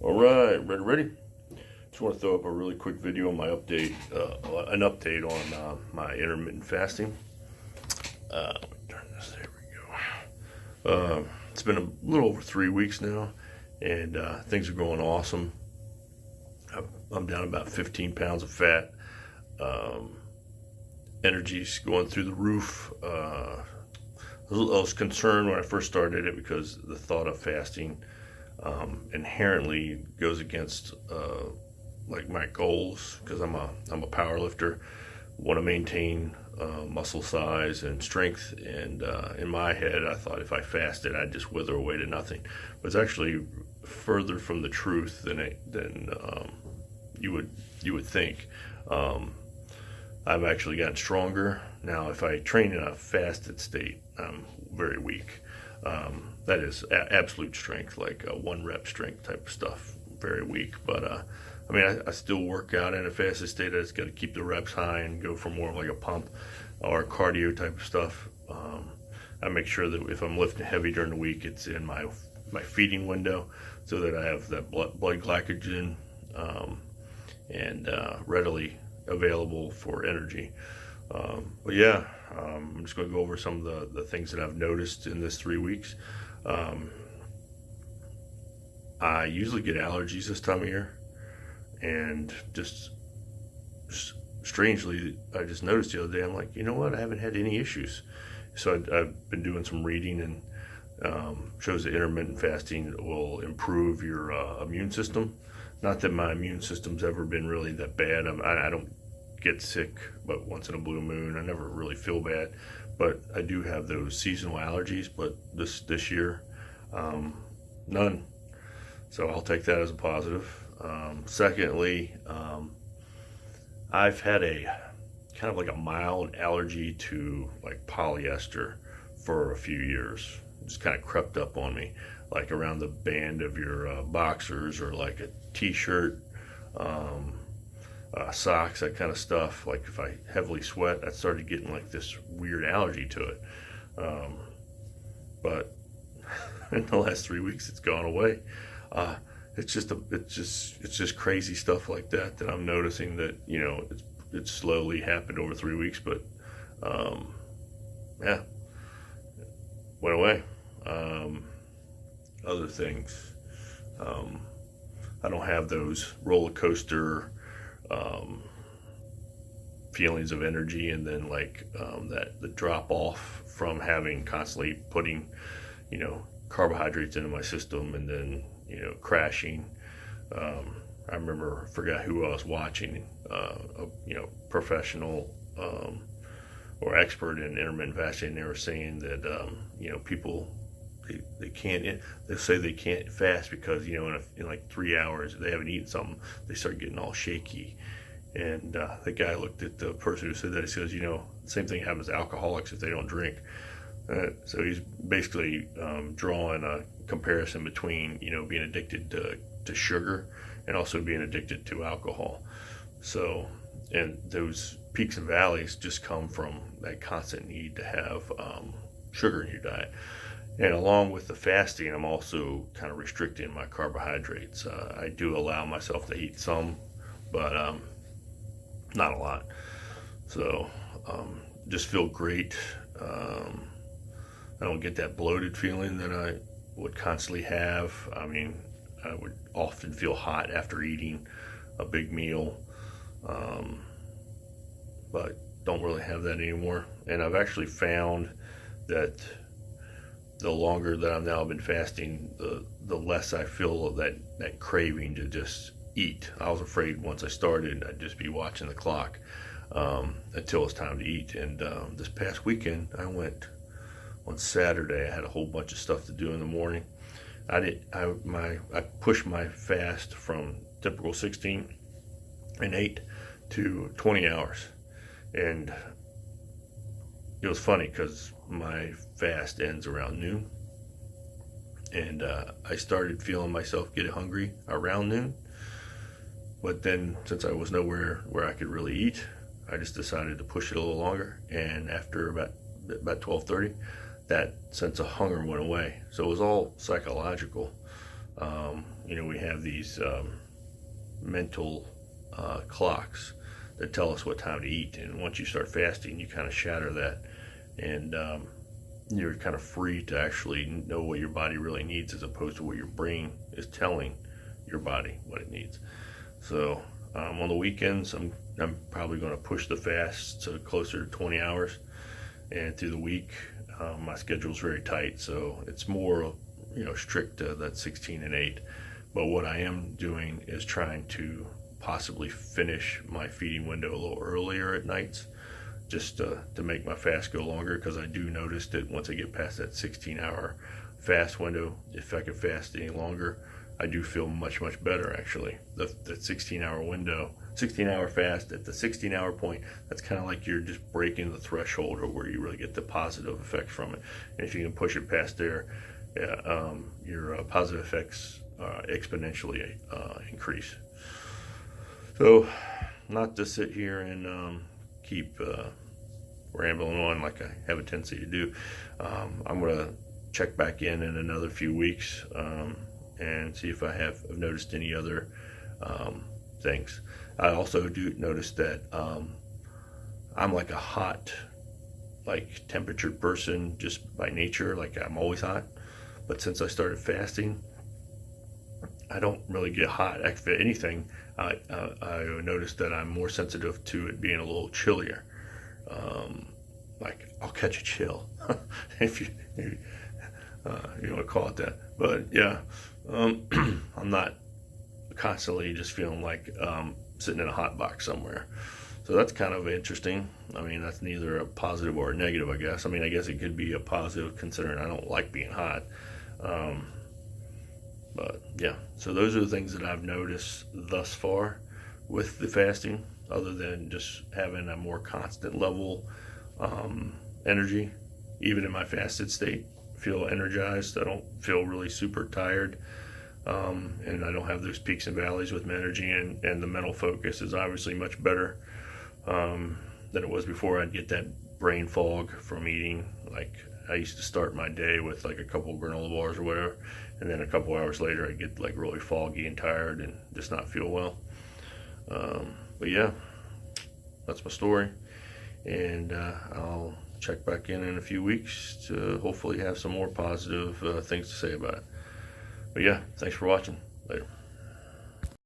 All right, ready? Just want to throw up a really quick video on my an update on my intermittent fasting. Let me turn this. There we go. It's been a little over 3 weeks now, and things are going awesome. I'm down about 15 pounds of fat. Energy's going through the roof. I was concerned when I first started it because the thought of fasting inherently goes against like my goals, because I'm a power lifter, want to maintain muscle size and strength, and in my head I thought if I fasted I'd just wither away to nothing. But it's actually further from the truth than you would think. I've actually gotten stronger. Now if I train in a fasted state, I'm very weak. That is absolute strength, like a 1 rep strength type of stuff, very weak. But I mean, I still work out in a fasted state. I just got to keep the reps high and go for more like a pump or cardio type of stuff. I make sure that if I'm lifting heavy during the week, it's in my feeding window, so that I have that blood glycogen and readily available for energy. But yeah, I'm just going to go over some of the things that I've noticed in this 3 weeks. I usually get allergies this time of year, and just strangely, I just noticed the other day, I'm like, you know what, I haven't had any issues. So I've been doing some reading, and shows that intermittent fasting will improve your immune system. Not that my immune system's ever been really that bad. I don't get sick but once in a blue moon. I never really feel bad, but I do have those seasonal allergies. But this year, none. So I'll take that as a positive. Secondly, I've had a kind of like a mild allergy to like polyester for a few years. It just kind of crept up on me, like around the band of your boxers, or like a t-shirt, socks, that kind of stuff. Like if I heavily sweat, I started getting like this weird allergy to it. But in the last 3 weeks, it's gone away. It's just crazy stuff like that I'm noticing, that it's slowly happened over 3 weeks, but yeah, went away. Other things, I don't have those roller coaster feelings of energy, and then like the drop off from having constantly putting carbohydrates into my system, and then crashing. I forgot who I was watching, a professional or expert in intermittent fasting. They were saying that people, they say they can't fast because in like 3 hours, if they haven't eaten something, they start getting all shaky. And the guy looked at the person who said that. He says, the same thing happens to alcoholics if they don't drink. So he's basically drawing a comparison between being addicted to sugar and also being addicted to alcohol. So, and those peaks and valleys just come from that constant need to have sugar in your diet. And along with the fasting, I'm also kind of restricting my carbohydrates. I do allow myself to eat some, but not a lot. So just feel great. I don't get that bloated feeling that I would constantly have. I mean, I would often feel hot after eating a big meal, but don't really have that anymore. And I've actually found that the longer that I've now been fasting, the less I feel that craving to just eat. I was afraid once I started, I'd just be watching the clock until it's time to eat. And this past weekend, I went on Saturday. I had a whole bunch of stuff to do in the morning. I pushed my fast from typical 16 and 8 to 20 hours. And it was funny because my fast ends around noon, and I started feeling myself getting hungry around noon. But then, since I was nowhere where I could really eat, I just decided to push it a little longer. And after about 12:30, that sense of hunger went away. So it was all psychological. We have these mental clocks that tell us what time to eat, and once you start fasting, you kind of shatter that, and you're kind of free to actually know what your body really needs, as opposed to what your brain is telling your body what it needs. So on the weekends, I'm probably going to push the fast to closer to 20 hours, and through the week, my schedule's very tight, so it's more strict to that 16 and 8. But what I am doing is trying to possibly finish my feeding window a little earlier at nights, just to make my fast go longer, because I do notice that once I get past that 16-hour fast window, if I can fast any longer, I do feel much better, actually. That 16-hour window, 16-hour fast at the 16-hour point, that's kind of like you're just breaking the threshold or where you really get the positive effects from it. And if you can push it past there, your positive effects exponentially increase. So, not to sit here and keep rambling on like I have a tendency to do. I'm going to check back in another few weeks and see if I have noticed any other things. I also do notice that I'm like a hot, like temperatured person just by nature. Like I'm always hot, but since I started fasting, I don't really get hot. If anything, I noticed that I'm more sensitive to it being a little chillier. Like I'll catch a chill if you want to call it that. But yeah, I'm not constantly just feeling like sitting in a hot box somewhere. So that's kind of interesting. I mean, that's neither a positive or a negative, I guess. I mean, I guess it could be a positive considering I don't like being hot. But yeah, so those are the things that I've noticed thus far with the fasting, other than just having a more constant level energy. Even in my fasted state, feel energized. I don't feel really super tired, and I don't have those peaks and valleys with my energy, and the mental focus is obviously much better than it was before. I'd get that brain fog from eating. Like I used to start my day with like a couple granola bars or whatever, and then a couple hours later I'd get like really foggy and tired and just not feel well. But yeah, that's my story, and I'll check back in a few weeks to hopefully have some more positive things to say about it. But yeah, thanks for watching. Later.